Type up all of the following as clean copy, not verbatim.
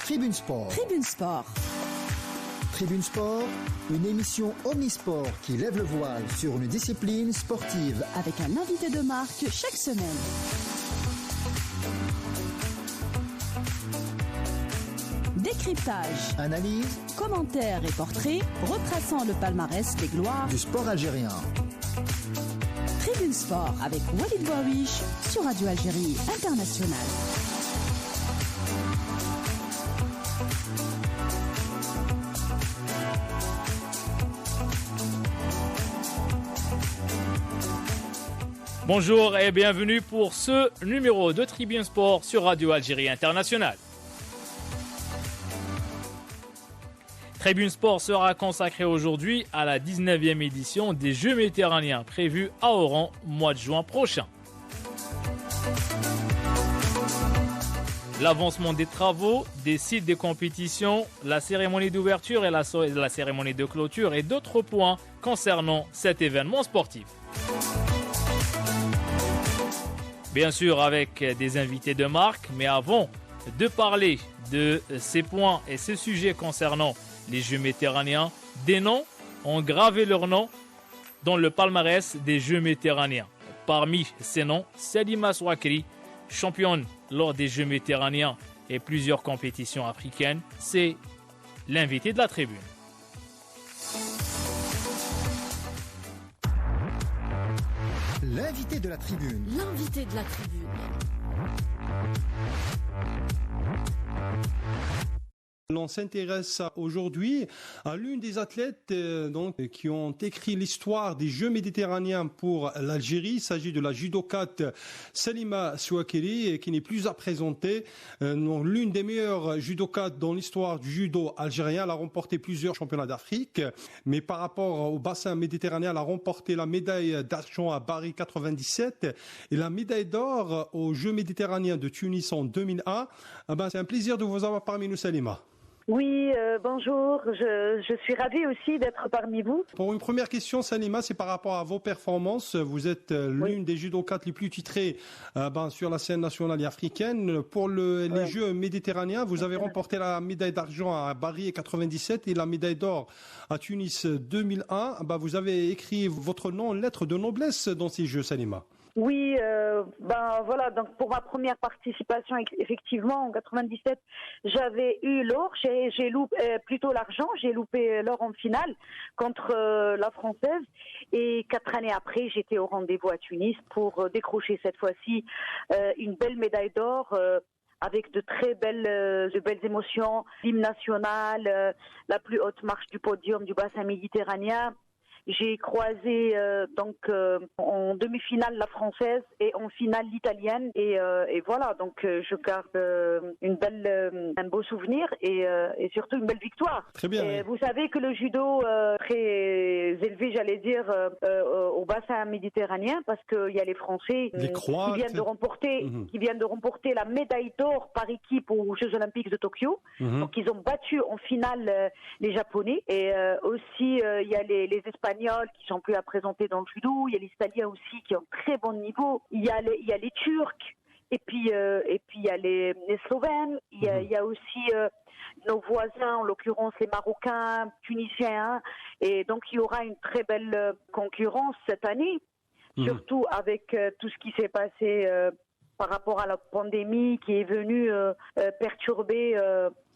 Tribune Sport. Tribune Sport. Tribune Sport, une émission omnisport qui lève le voile sur une discipline sportive. Avec un invité de marque chaque semaine. Décryptage, Analyse, commentaires et portraits retraçant le palmarès des gloires du sport algérien. Tribune Sport avec Walid Bouawish sur Radio Algérie Internationale. Bonjour et bienvenue pour ce numéro de Tribune Sport sur Radio Algérie Internationale. Tribune Sport sera consacré aujourd'hui à la 19e édition des Jeux méditerranéens prévus à Oran, mois de juin prochain. L'avancement des travaux, des sites de compétition, la cérémonie d'ouverture et la cérémonie de clôture et d'autres points concernant cet événement sportif. Bien sûr avec des invités de marque, mais avant de parler de ces points et ces sujets concernant les Jeux méditerranéens, des noms ont gravé leur nom dans le palmarès des Jeux méditerranéens. Parmi ces noms, Salima Souakri, championne lors des Jeux méditerranéens et plusieurs compétitions africaines, c'est l'invité de la tribune. L'invité de la tribune. L'invité de la tribune. On s'intéresse aujourd'hui à l'une des athlètes qui ont écrit l'histoire des Jeux méditerranéens pour l'Algérie. Il s'agit de la judokate Salima Souakri, qui n'est plus à présenter. L'une des meilleures judokates dans l'histoire du judo algérien. Elle a remporté plusieurs championnats d'Afrique. Mais par rapport au bassin méditerranéen, elle a remporté la médaille d'argent à Paris 97 et la médaille d'or aux Jeux méditerranéens de Tunis en 2001. C'est un plaisir de vous avoir parmi nous, Salima. Oui, bonjour. Je suis ravie aussi d'être parmi vous. Pour une première question, Salima, c'est par rapport à vos performances. Vous êtes l'une des judokates les plus titrées sur la scène nationale et africaine. Pour les Jeux méditerranéens, vous avez remporté la médaille d'argent à Paris 97 et la médaille d'or à Tunis 2001. Vous avez écrit votre nom en lettres de noblesse dans ces Jeux, Salima. Oui, voilà. Donc pour ma première participation, effectivement, en 97, j'avais eu l'or. J'ai loupé plutôt l'argent. J'ai loupé l'or en finale contre la française. Et 4 années après, j'étais au rendez-vous à Tunis pour décrocher cette fois-ci une belle médaille d'or. Avec de belles émotions, l'hymne national, la plus haute marche du podium du bassin méditerranéen. J'ai croisé en demi-finale la française et en finale l'italienne et voilà, donc je garde un beau souvenir et surtout une belle victoire. Très bien. Et vous savez que le judo très élevé, j'allais dire, au bassin méditerranéen, parce qu'il y a les Français qui viennent de remporter la médaille d'or par équipe aux Jeux Olympiques de Tokyo. Donc ils ont battu en finale les Japonais et aussi il y a les Espagnols qui sont plus à présenter dans le judo, il y a les Italiens aussi qui ont très bon niveau, il y a les Turcs et puis il y a les Slovènes, il y a aussi nos voisins, en l'occurrence les Marocains, Tunisiens, et donc il y aura une très belle concurrence cette année, surtout avec tout ce qui s'est passé par rapport à la pandémie qui est venue perturber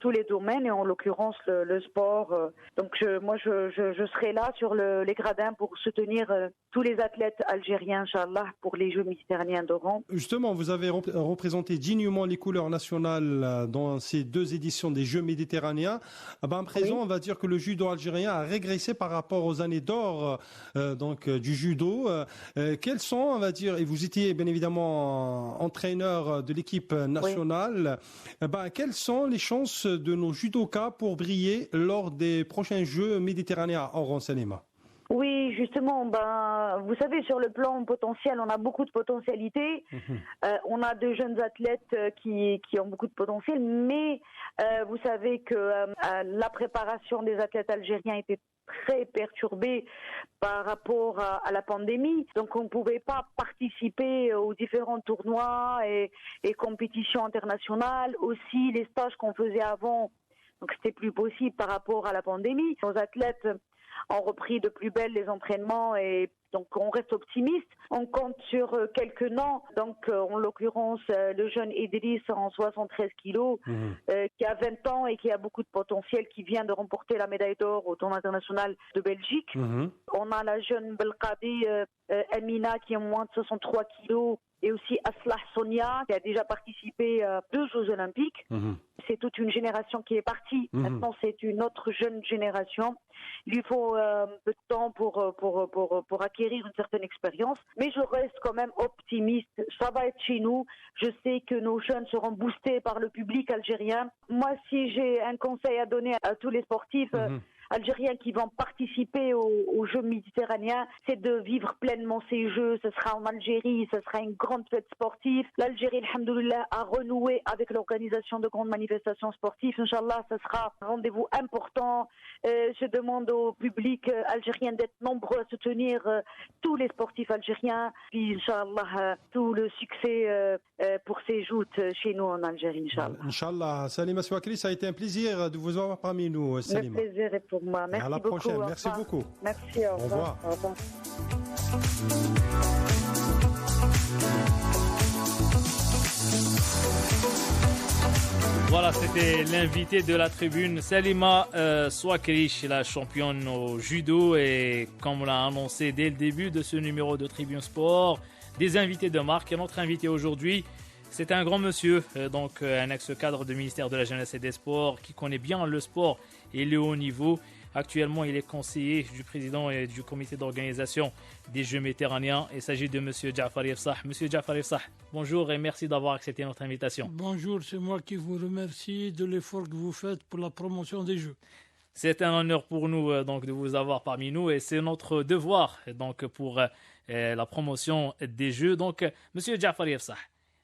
tous les domaines et en l'occurrence le sport. Donc je serai là sur les gradins pour soutenir tous les athlètes algériens, Inch'Allah, pour les Jeux méditerranéens d'Oran. Justement, vous avez représenté dignement les couleurs nationales dans ces 2 éditions des Jeux méditerranéens. À présent, on va dire que le judo algérien a régressé par rapport aux années d'or du judo. Quels sont, on va dire, et vous étiez bien évidemment entraîneur de l'équipe nationale, quelles sont les chances de nos judokas pour briller lors des prochains Jeux méditerranéens à Oran, Salima? Oui, justement, vous savez, sur le plan potentiel, on a beaucoup de potentialités. On a de jeunes athlètes qui ont beaucoup de potentiel, mais vous savez que la préparation des athlètes algériens était très perturbé par rapport à la pandémie. Donc on ne pouvait pas participer aux différents tournois et compétitions internationales. Aussi les stages qu'on faisait avant, donc c'était plus possible par rapport à la pandémie. Nos athlètes ont repris de plus belle les entraînements et donc on reste optimiste. On compte sur quelques noms, donc en l'occurrence le jeune Idriss en 73 kilos, qui a 20 ans et qui a beaucoup de potentiel, qui vient de remporter la médaille d'or au tournoi international de Belgique. On a la jeune Belkadi Amina qui est en moins de 63 kilos, et aussi Aslah Sonia qui a déjà participé à 2 Jeux Olympiques. C'est toute une génération qui est partie. Maintenant, c'est une autre jeune génération. Il lui faut un peu de temps pour acquérir une certaine expérience. Mais je reste quand même optimiste. Ça va être chez nous. Je sais que nos jeunes seront boostés par le public algérien. Moi, si j'ai un conseil à donner à tous les sportifs algériens qui vont participer aux Jeux méditerranéens, c'est de vivre pleinement ces Jeux. Ce sera en Algérie, ce sera une grande fête sportive. L'Algérie, alhamdoulilah, a renoué avec l'organisation de grandes manifestations sportives. Inch'Allah, ce sera un rendez-vous important. Je demande au public algérien d'être nombreux à soutenir tous les sportifs algériens. Puis, Inch'Allah, tout le succès pour ces joutes chez nous en Algérie, Inch'Allah. Inch'Allah. Salima Souakli, ça a été un plaisir de vous avoir parmi nous, Salima. Le plaisir est pour moi. Merci à la beaucoup. Prochaine. Merci beaucoup. Merci, au revoir. Au revoir. Voilà, c'était l'invité de la tribune, Salima Souakli, la championne au judo. Et comme on l'a annoncé dès le début de ce numéro de Tribune Sport, des invités de marque. Et notre invité aujourd'hui, c'est un grand monsieur, donc un ex-cadre du ministère de la Jeunesse et des Sports qui connaît bien le sport et le haut niveau. Actuellement, il est conseiller du président et du comité d'organisation des Jeux méditerranéens. Il s'agit de M. Jafar Ifsah. Monsieur Jafar Ifsah, bonjour et merci d'avoir accepté notre invitation. Bonjour, c'est moi qui vous remercie de l'effort que vous faites pour la promotion des Jeux. C'est un honneur pour nous donc, de vous avoir parmi nous et c'est notre devoir donc, pour la promotion des Jeux. Donc, M. Jafar Ifsah,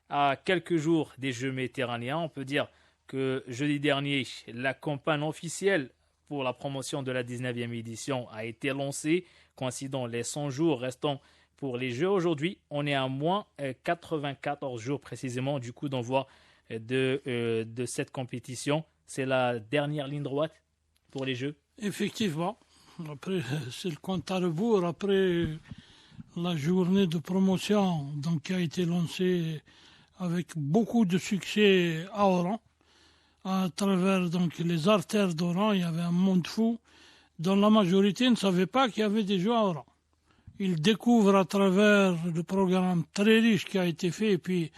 à quelques jours des Jeux méditerranéens, on peut dire que jeudi dernier, la campagne officielle pour la promotion de la 19e édition a été lancée, coïncidant les 100 jours restants pour les Jeux. Aujourd'hui, on est à moins 94 jours précisément du coup d'envoi de cette compétition. C'est la dernière ligne droite pour les Jeux. Effectivement. Après, c'est le compte à rebours. Après la journée de promotion donc, qui a été lancée avec beaucoup de succès à Oran. À travers donc, les artères d'Oran, il y avait un monde fou dont la majorité ne savait pas qu'il y avait des Jeux à Oran. Ils découvrent à travers le programme très riche qui a été fait et puis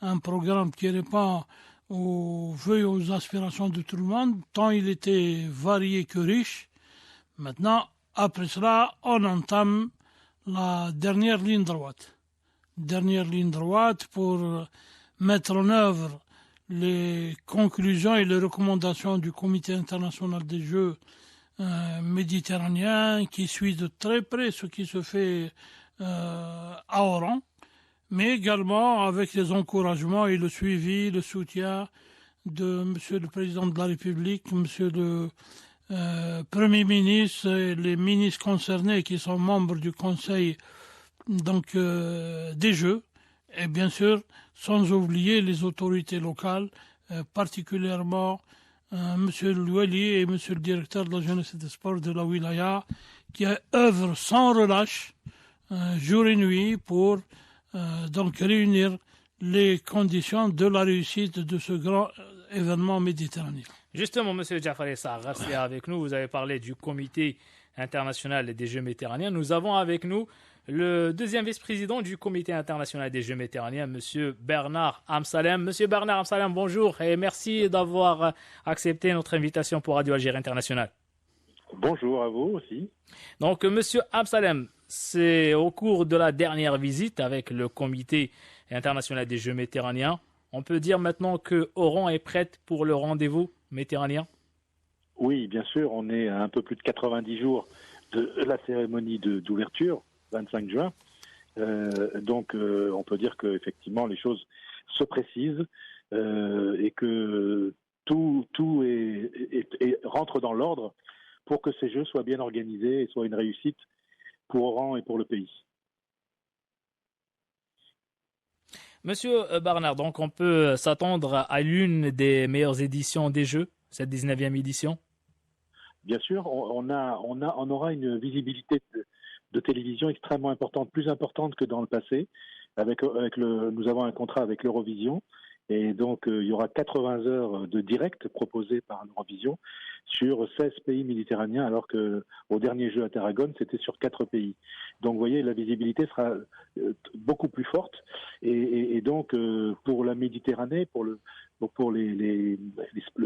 un programme qui répond aux vœux et aux aspirations de tout le monde, tant il était varié que riche. Maintenant, après cela, on entame la dernière ligne droite. Dernière ligne droite pour mettre en œuvre les conclusions et les recommandations du Comité international des Jeux méditerranéens qui suit de très près ce qui se fait à Oran, mais également avec les encouragements et le suivi, le soutien de Monsieur le Président de la République, Monsieur le Premier ministre et les ministres concernés qui sont membres du Conseil donc, des Jeux, et bien sûr, sans oublier les autorités locales, particulièrement M. Loueli et M. le directeur de la jeunesse et des sports de la Wilaya, qui œuvrent sans relâche, jour et nuit, pour donc réunir les conditions de la réussite de ce grand événement méditerranéen. Justement, M. Jafar Ifsah, restez avec nous. Vous avez parlé du comité international des Jeux méditerranéens. Nous avons avec nous le deuxième vice-président du comité international des Jeux méditerranéens, M. Bernard Amsalem. M. Bernard Amsalem, bonjour et merci d'avoir accepté notre invitation pour Radio Algérie International. Bonjour à vous aussi. Donc, M. Amsalem, c'est au cours de la dernière visite avec le comité international des Jeux méditerranéens. On peut dire maintenant que Oran est prête pour le rendez-vous méditerranéen? Oui, bien sûr. On est à un peu plus de 90 jours de la cérémonie d'ouverture. 25 juin. Donc, on peut dire qu'effectivement, les choses se précisent et que tout rentre dans l'ordre pour que ces Jeux soient bien organisés et soient une réussite pour Oran et pour le pays. Monsieur Barnard, donc on peut s'attendre à l'une des meilleures éditions des Jeux, cette 19e édition? Bien sûr, on aura une visibilité de télévision extrêmement importante, plus importante que dans le passé. Nous avons un contrat avec l'Eurovision. Et donc, il y aura 80 heures de direct proposées par l'Eurovision sur 16 pays méditerranéens, alors qu'au dernier jeu à Tarragone, c'était sur 4 pays. Donc, vous voyez, la visibilité sera beaucoup plus forte. Et donc, pour la Méditerranée, pour le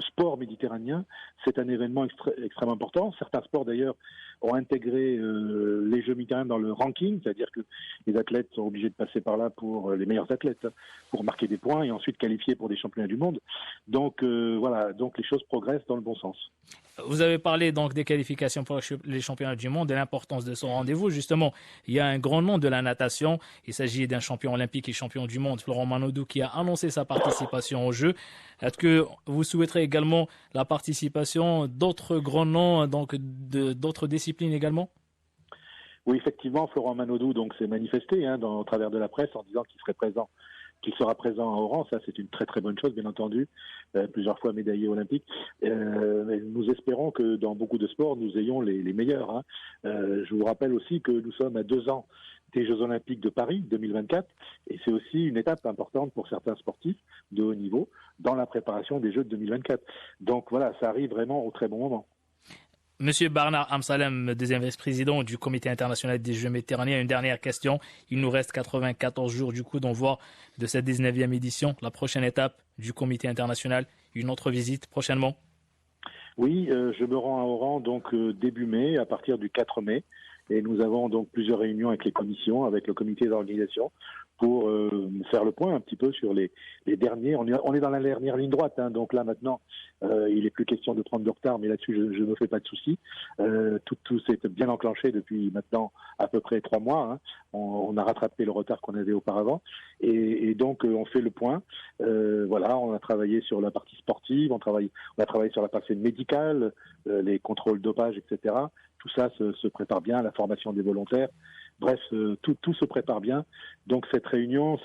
sport méditerranéen, c'est un événement extrêmement important. Certains sports, d'ailleurs, ont intégré les Jeux méditerranéens dans le ranking, c'est-à-dire que les athlètes sont obligés de passer par là pour les meilleurs athlètes, pour marquer des points et ensuite qualifier pour des championnats du monde. Donc voilà, donc les choses progressent dans le bon sens. Vous avez parlé donc des qualifications pour les championnats du monde et l'importance de son rendez-vous. Justement, il y a un grand nom de la natation. Il s'agit d'un champion olympique et champion du monde, Florent Manodou, qui a annoncé sa participation aux Jeux. Est-ce que vous souhaiterez également la participation d'autres grands noms, donc d'autres disciplines également? Oui, effectivement, Florent Manodou donc s'est manifesté au travers de la presse en disant qu'il sera présent à Oran. Ça, c'est une très très bonne chose, bien entendu. Plusieurs fois médaillé olympique. Nous espérons que dans beaucoup de sports, nous ayons les meilleurs. Je vous rappelle aussi que nous sommes à 2 ans des Jeux Olympiques de Paris 2024, et c'est aussi une étape importante pour certains sportifs de haut niveau dans la préparation des Jeux de 2024. Donc voilà, ça arrive vraiment au très bon moment. Monsieur Barnard Amsalem, deuxième vice-président du Comité international des Jeux méditerranéens, une dernière question. Il nous reste 94 jours du coup d'envoi de cette 19e édition. La prochaine étape du Comité international, une autre visite prochainement? Oui, je me rends à Oran donc début mai, à partir du 4 mai. Et nous avons donc plusieurs réunions avec les commissions, avec le comité d'organisation, pour faire le point un petit peu sur les derniers. On est dans la dernière ligne droite, donc là maintenant, il n'est plus question de prendre de retard, mais là-dessus, je ne me fais pas de soucis. Tout s'est bien enclenché depuis maintenant à peu près 3 mois. On a rattrapé le retard qu'on avait auparavant. Et donc, on fait le point. Voilà, on a travaillé sur la partie sportive, on a travaillé sur la partie médicale, les contrôles dopage, etc. Tout ça se prépare bien, la formation des volontaires. Bref, tout se prépare bien. Donc cette réunion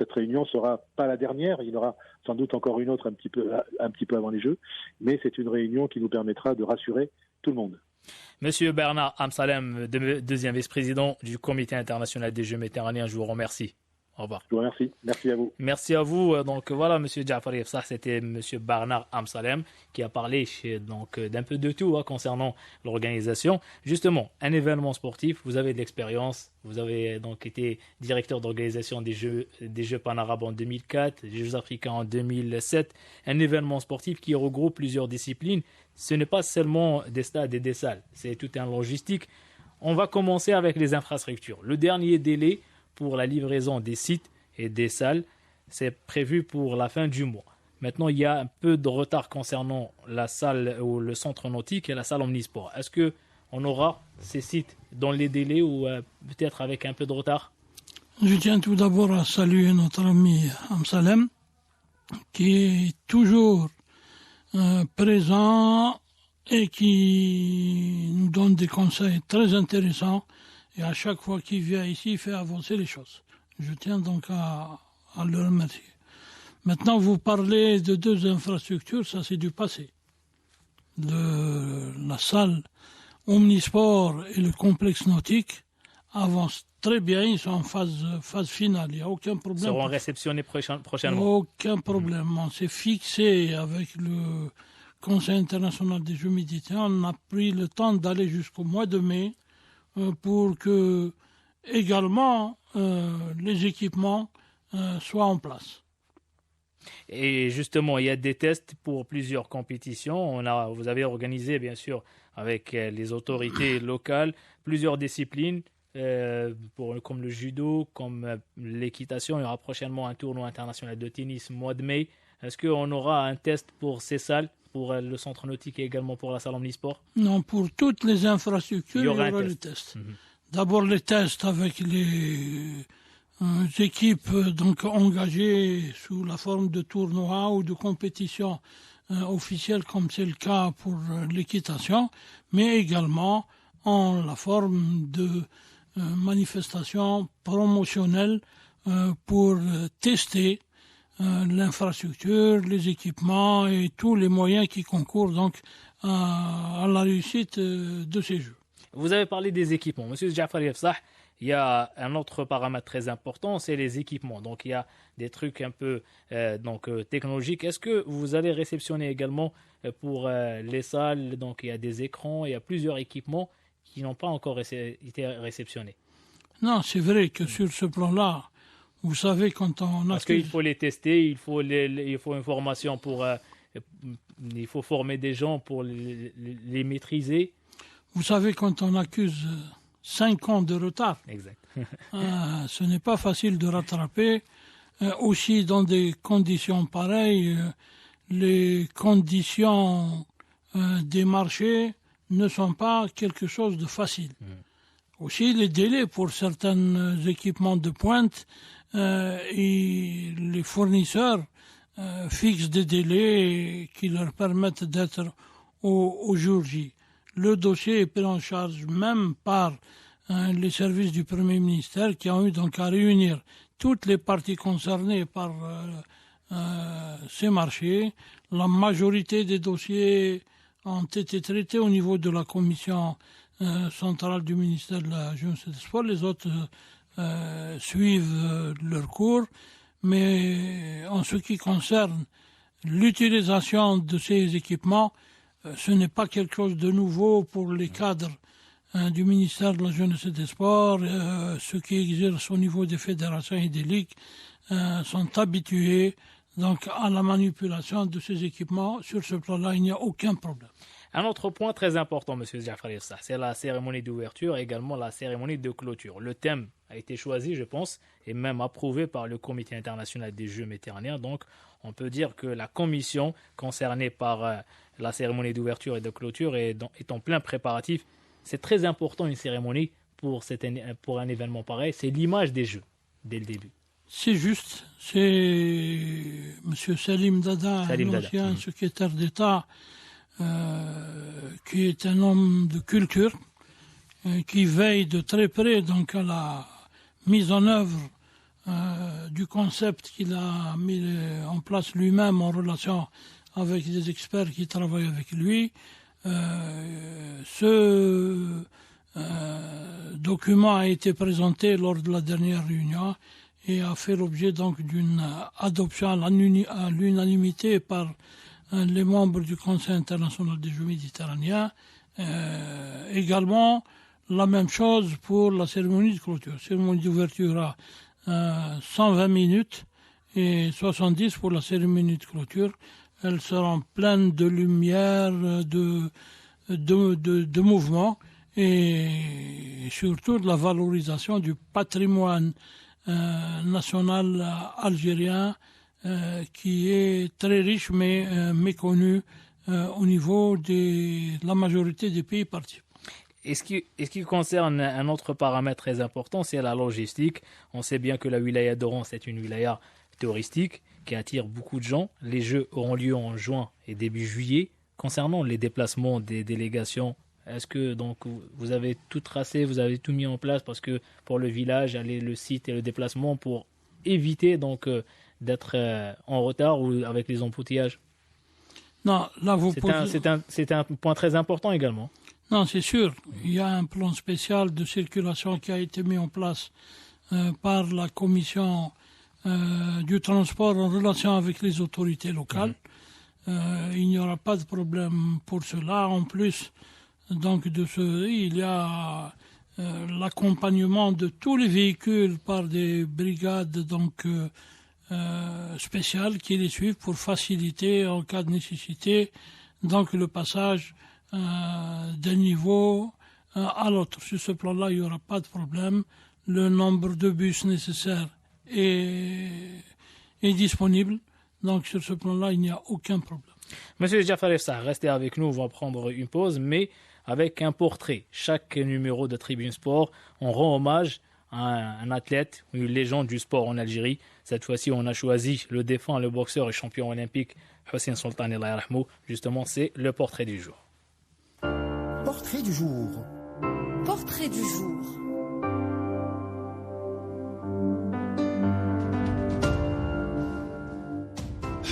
sera pas la dernière. Il y en aura sans doute encore une autre un petit peu avant les Jeux. Mais c'est une réunion qui nous permettra de rassurer tout le monde. Monsieur Bernard Amsalem, deuxième vice-président du Comité international des Jeux méditerranéens, je vous remercie. Au revoir. Je vous remercie. Merci à vous. Merci à vous. Donc voilà, monsieur Jafari, ça c'était monsieur Barnard Amsalem qui a parlé d'un peu de tout concernant l'organisation. Justement, un événement sportif, vous avez de l'expérience, vous avez donc été directeur d'organisation des Jeux Pan-Arabes en 2004, des Jeux Africains en 2007, un événement sportif qui regroupe plusieurs disciplines. Ce n'est pas seulement des stades et des salles, c'est tout un logistique. On va commencer avec les infrastructures. Le dernier délai pour la livraison des sites et des salles, c'est prévu pour la fin du mois. Maintenant, il y a un peu de retard concernant la salle ou le centre nautique et la salle omnisport. Est-ce qu'on aura ces sites dans les délais ou peut-être avec un peu de retard? Je tiens tout d'abord à saluer notre ami Amsalem, qui est toujours présent et qui nous donne des conseils très intéressants. Et à chaque fois qu'il vient ici, il fait avancer les choses. Je tiens donc à le remercier. Maintenant, vous parlez de 2 infrastructures, ça c'est du passé. La salle omnisport et le complexe nautique avancent très bien, ils sont en phase finale, il n'y a aucun problème. Ils seront réceptionnés prochainement. Aucun problème, on s'est fixé avec le Conseil international des Jeux méditerranéens, on a pris le temps d'aller jusqu'au mois de mai, pour que également les équipements soient en place. Et justement, il y a des tests pour plusieurs compétitions. Vous avez organisé, bien sûr, avec les autorités locales, plusieurs disciplines, comme le judo, comme l'équitation. Il y aura prochainement un tournoi international de tennis au mois de mai. Est-ce qu'on aura un test pour ces salles, pour le centre nautique et également pour la salle omnisport? Non, pour toutes les infrastructures, il y aura les tests. D'abord les tests avec les équipes donc engagées sous la forme de tournois ou de compétitions officielle comme c'est le cas pour l'équitation, mais également en la forme de manifestations promotionnelles pour tester l'infrastructure, les équipements et tous les moyens qui concourent donc à la réussite de ces Jeux. Vous avez parlé des équipements. Monsieur Jafar Yefsah, il y a un autre paramètre très important, c'est les équipements. Donc il y a des trucs un peu technologiques. Est-ce que vous allez réceptionner également pour les salles, donc il y a des écrans, il y a plusieurs équipements qui n'ont pas encore été réceptionnés? Non, c'est vrai que sur ce plan-là, vous savez, quand on a... Parce qu'il faut les tester, il faut une formation pour... il faut former des gens pour les maîtriser. Vous savez, quand on accuse 5 ans de retard, exact. Ce n'est pas facile de rattraper. Aussi, dans des conditions pareilles, les conditions des marchés ne sont pas quelque chose de facile. Aussi, les délais pour certains équipements de pointe et les fournisseurs fixent des délais qui leur permettent d'être au jour J. Le dossier est pris en charge même par les services du Premier ministère qui ont eu donc à réunir toutes les parties concernées par ces marchés. La majorité des dossiers ont été traités au niveau de la commission centrale du ministère de la Jeunesse et des Sports. Les autres suivent leur cours. Mais en ce qui concerne l'utilisation de ces équipements, ce n'est pas quelque chose de nouveau pour les cadres du ministère de la Jeunesse et des Sports. Ceux qui exercent au niveau des fédérations et des ligues sont habitués donc, à la manipulation de ces équipements. Sur ce plan-là, il n'y a aucun problème. Un autre point très important, M. Jafar Yefsah, c'est la cérémonie d'ouverture et également la cérémonie de clôture. Le thème a été choisi, je pense, et même approuvé par le Comité international des Jeux méditerranéens. Donc, on peut dire que la commission concernée par la cérémonie d'ouverture et de clôture est en plein préparatif. C'est très important une cérémonie pour un événement pareil. C'est l'image des Jeux dès le début. C'est juste. C'est M. Salim Dada, l'ancien secrétaire d'État, qui est un homme de culture, qui veille de très près donc à la mise en œuvre du concept qu'il a mis en place lui-même en relation avec des experts qui travaillent avec lui. Ce document a été présenté lors de la dernière réunion et a fait l'objet donc d'une adoption à l'unanimité par les membres du Conseil international des Jeux méditerranéens. Également, la même chose pour la cérémonie de clôture. La cérémonie d'ouverture a 120 minutes et 70 pour la cérémonie de clôture. Elles seront pleines de lumière, de mouvement et surtout de la valorisation du patrimoine national algérien qui est très riche mais méconnu au niveau de la majorité des pays participants. Et ce qui concerne un autre paramètre très important, c'est la logistique. On sait bien que la wilaya d'Oran, c'est une wilaya touristique qui attire beaucoup de gens. Les Jeux auront lieu en juin et début juillet. Concernant les déplacements des délégations, est-ce que donc vous avez tout tracé, vous avez tout mis en place parce que pour le village, le site et le déplacement pour éviter donc d'être en retard ou avec les embouteillages? Non, là c'est un point très important également. Non, c'est sûr. Il y a un plan spécial de circulation qui a été mis en place par la commission du transport en relation avec les autorités locales. Il n'y aura pas de problème pour cela. En plus, donc il y a l'accompagnement de tous les véhicules par des brigades donc spéciales qui les suivent pour faciliter en cas de nécessité donc le passage d'un niveau à l'autre. Sur ce plan-là, il n'y aura pas de problème. Le nombre de bus nécessaires est disponible. Donc sur ce plan-là, il n'y a aucun problème. Monsieur Jafar Yefsah, restez avec nous, on va prendre une pause, mais avec un portrait. Chaque numéro de Tribune Sport, on rend hommage un athlète, une légende du sport en Algérie. Cette fois-ci, on a choisi le défunt, le boxeur et champion olympique Hossein Soltani, Allah yarhamou. Justement, c'est le portrait du jour. Portrait du jour. Portrait du jour.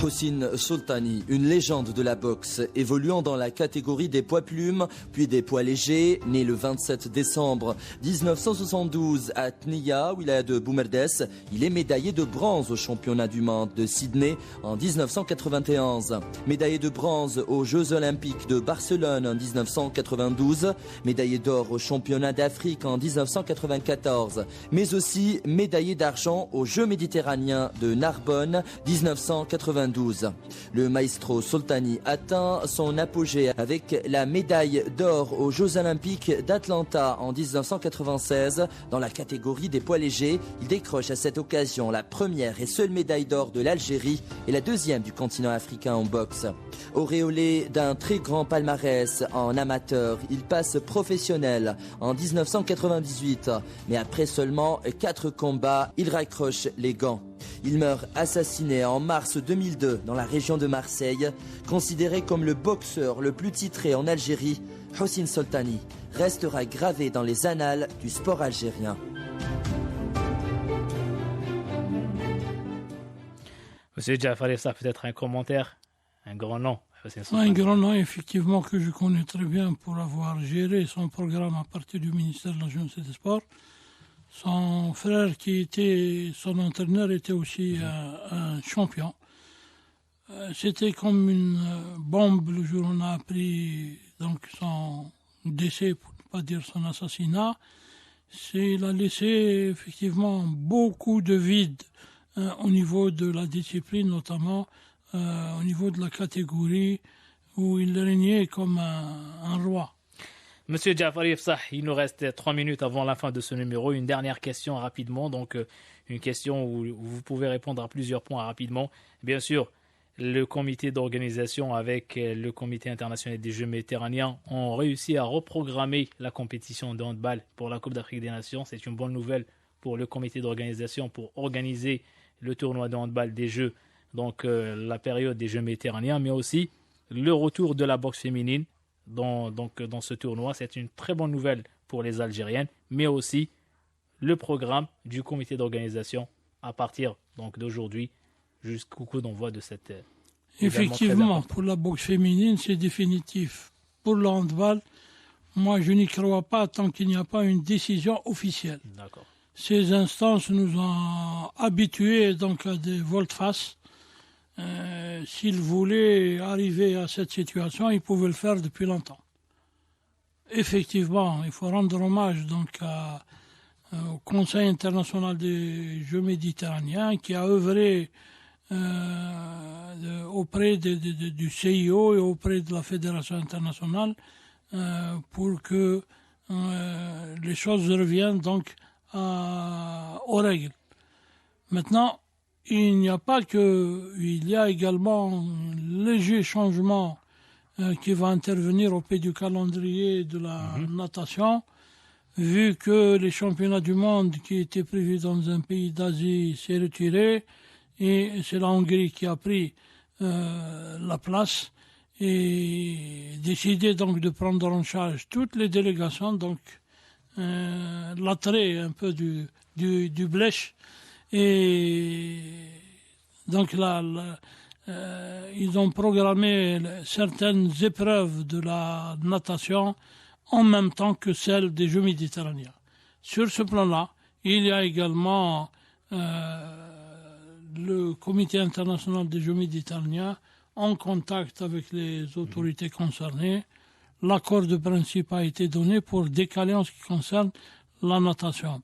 Hossein Soltani, une légende de la boxe, évoluant dans la catégorie des poids plumes, puis des poids légers, né le 27 décembre 1972 à Tniya, wilaya de Boumerdès. Il est médaillé de bronze au championnat du monde de Sydney en 1991, médaillé de bronze aux Jeux Olympiques de Barcelone en 1992, médaillé d'or au championnat d'Afrique en 1994, mais aussi médaillé d'argent aux Jeux méditerranéens de Narbonne 1992. Le maestro Soltani atteint son apogée avec la médaille d'or aux Jeux Olympiques d'Atlanta en 1996 dans la catégorie des poids légers. Il décroche à cette occasion la première et seule médaille d'or de l'Algérie et la deuxième du continent africain en boxe. Auréolé d'un très grand palmarès en amateur, il passe professionnel en 1998, mais après seulement 4 combats, il raccroche les gants. Il meurt assassiné en mars 2002 dans la région de Marseille. Considéré comme le boxeur le plus titré en Algérie, Hossein Soltani restera gravé dans les annales du sport algérien. Monsieur Jafari, ça peut-être un commentaire, un grand nom. Un grand nom, effectivement, que je connais très bien pour avoir géré son programme à partir du ministère de la Jeunesse et des Sports. Son frère, qui était son entraîneur, était aussi un champion. C'était comme une bombe le jour où on a appris donc, son décès, pour ne pas dire son assassinat. Il a laissé effectivement beaucoup de vide au niveau de la discipline, notamment au niveau de la catégorie où il régnait comme un roi. Monsieur Jafari Fsah, il nous reste 3 minutes avant la fin de ce numéro. Une dernière question rapidement, donc une question où vous pouvez répondre à plusieurs points rapidement. Bien sûr, le comité d'organisation avec le comité international des Jeux méditerranéens ont réussi à reprogrammer la compétition de handball pour la Coupe d'Afrique des Nations. C'est une bonne nouvelle pour le comité d'organisation pour organiser le tournoi de handball des Jeux, donc la période des Jeux méditerranéens, mais aussi le retour de la boxe féminine dans ce tournoi. C'est une très bonne nouvelle pour les Algériennes, mais aussi le programme du comité d'organisation à partir donc d'aujourd'hui jusqu'au coup d'envoi de cette effectivement, pour la boxe féminine, c'est définitif. Pour le handball, moi je n'y crois pas tant qu'il n'y a pas une décision officielle. D'accord. Ces instances nous ont habitués donc à des volte-face. S'ils voulaient arriver à cette situation, ils pouvaient le faire depuis longtemps. Effectivement, il faut rendre hommage donc au Conseil international des Jeux méditerranéens qui a œuvré auprès du CIO et auprès de la Fédération internationale pour que les choses reviennent donc aux règles. Maintenant, il n'y a pas que, il y a également un léger changement qui va intervenir au pays du calendrier de la natation, vu que les championnats du monde qui étaient prévus dans un pays d'Asie s'est retiré, et c'est la Hongrie qui a pris la place et décidé donc de prendre en charge toutes les délégations, donc l'attrait un peu du blèche. Et donc là, ils ont programmé certaines épreuves de la natation en même temps que celles des Jeux méditerranéens. Sur ce plan-là, il y a également le Comité international des Jeux méditerranéens en contact avec les autorités concernées. L'accord de principe a été donné pour décaler en ce qui concerne la natation.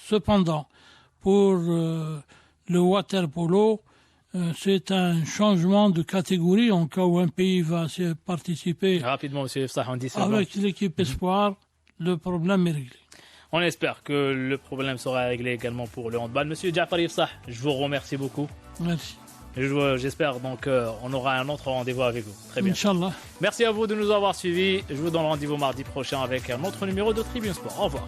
Cependant, pour le water-polo, c'est un changement de catégorie en cas où un pays va participer. Rapidement, M. Fsah, on dit ça. Avec l'équipe espoir, le problème est réglé. On espère que le problème sera réglé également pour le handball. Monsieur Jafari Fsah, je vous remercie beaucoup. Merci. J'espère donc on aura un autre rendez-vous avec vous. Très bien. Inch'Allah. Merci à vous de nous avoir suivis. Je vous donne rendez-vous mardi prochain avec un autre numéro de Tribune Sport. Au revoir.